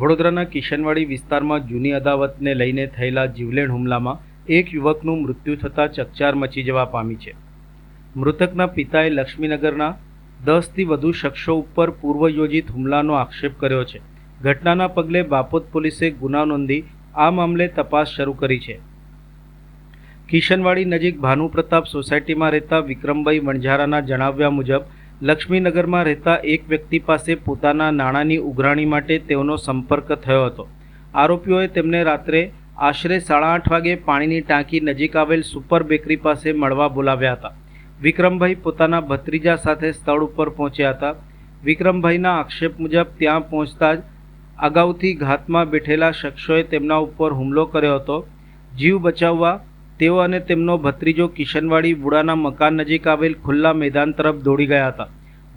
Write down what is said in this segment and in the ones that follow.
વડોદરાના કિશનવાડી વિસ્તારમાં જૂની અદાવતને લઈને થયેલા જીવલેણ હુમલામાં એક યુવકનું મૃત્યુ થતાં ચકચાર મચી જવા પામી છે। મૃતકના પિતાએ લક્ષ્મીનગરના 10થી વધુ શખ્સો ઉપર પૂર્વયોજિત હુમલાનો આક્ષેપ કર્યો છે। ઘટનાના પગલે બાપોદ પોલીસે ગુનો નોંધી આ મામલે તપાસ શરૂ કરી છે। કિશનવાડી નજીક ભાનુપ્રતાપ સોસાયટીમાં રહેતા વિક્રમભાઈ વણઝારાના જણાવ્યા મુજબ લક્ષ્મીનગરમાં રહેતા એક વ્યક્તિ પાસે પોતાના નાણાંની ઉઘરાણી માટે તેઓનો સંપર્ક થયો હતો। આરોપીઓએ તેમને રાત્રે આશરે 8:30 વાગે પાણીની ટાંકી નજીક આવેલ સુપર બેકરી પાસે મળવા બોલાવ્યા હતા। વિક્રમભાઈ પોતાના ભત્રીજા સાથે સ્થળ ઉપર પહોંચ્યા હતા। વિક્રમભાઈના આક્ષેપ મુજબ ત્યાં પહોંચતા જ અગાઉથી ઘાતમાં બેઠેલા શખ્સોએ તેમના ઉપર હુમલો કર્યો હતો। જીવ બચાવવા તેઓ અને તેમનો ભત્રીજો કિશનવાડી વુડાના મકાન નજીક આવેલ ખુલ્લા મેદાન તરફ દોડી ગયા હતા।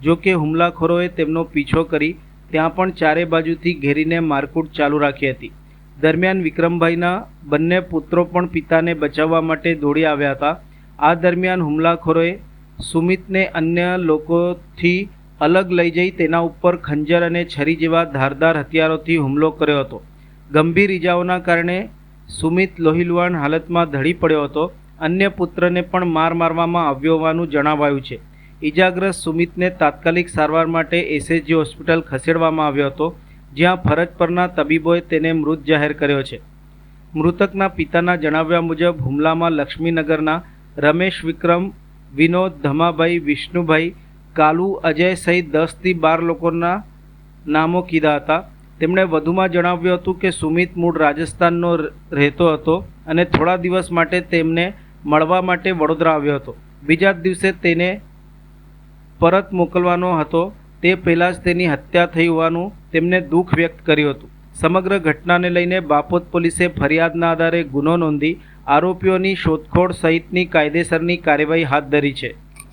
જો કે હુમલાખોરોએ તેમનો પીછો કરી ત્યાં પણ ચારે બાજુથી ઘેરીને મારકૂટ ચાલુ રાખી હતી। દરમિયાન વિક્રમભાઈના બંને પુત્રો પણ પિતાને બચાવવા માટે દોડી આવ્યા હતા। આ દરમિયાન હુમલાખોરોએ સુમિતને અન્ય લોકોથી અલગ લઈ જઈ તેના ઉપર ખંજર અને છરી જેવા ધારદાર હથિયારોથી હુમલો કર્યો હતો। ગંભીર ઇજાઓના કારણે સુમિત લોહીલુહાણ હાલતમાં ઢળી પડ્યો હતો। અન્ય પુત્રને પણ માર મારવામાં આવ્યો હોવાનું જણાવાયું છે। ઇજાગ્રસ્ત સુમિતને તાત્કાલિક સારવાર માટે એસએસજી હોસ્પિટલ ખસેડવામાં આવ્યો હતો, જ્યાં ફરજ પરના તબીબોએ તેને મૃત જાહેર કર્યો છે। મૃતકના પિતાના જણાવ્યા મુજબ હુમલામાં લક્ષ્મીનગરના રમેશ, વિક્રમ, વિનોદ, ધમાભાઈ, વિષ્ણુભાઈ, કાલુ, અજય સહિત 10થી 12 લોકોના નામો કીધા હતા। તેમણે વધુમાં જણાવ્યું હતું કે સુમિત મૂળ રાજસ્થાનનો રહેતો હતો અને થોડા દિવસ માટે તેમને મળવા માટે વડોદરા આવ્યો હતો। બીજા દિવસે તેને પરત મોકલવાનો હતો, તે પહેલાં જ તેની હત્યા થઈ હોવાનું તેમણે દુઃખ વ્યક્ત કર્યું હતું। સમગ્ર ઘટનાને લઈને બાપોદ પોલીસે ફરિયાદના આધારે ગુનો નોંધી આરોપીઓની શોધખોળ સહિતની કાયદેસરની કાર્યવાહી હાથ ધરી છે।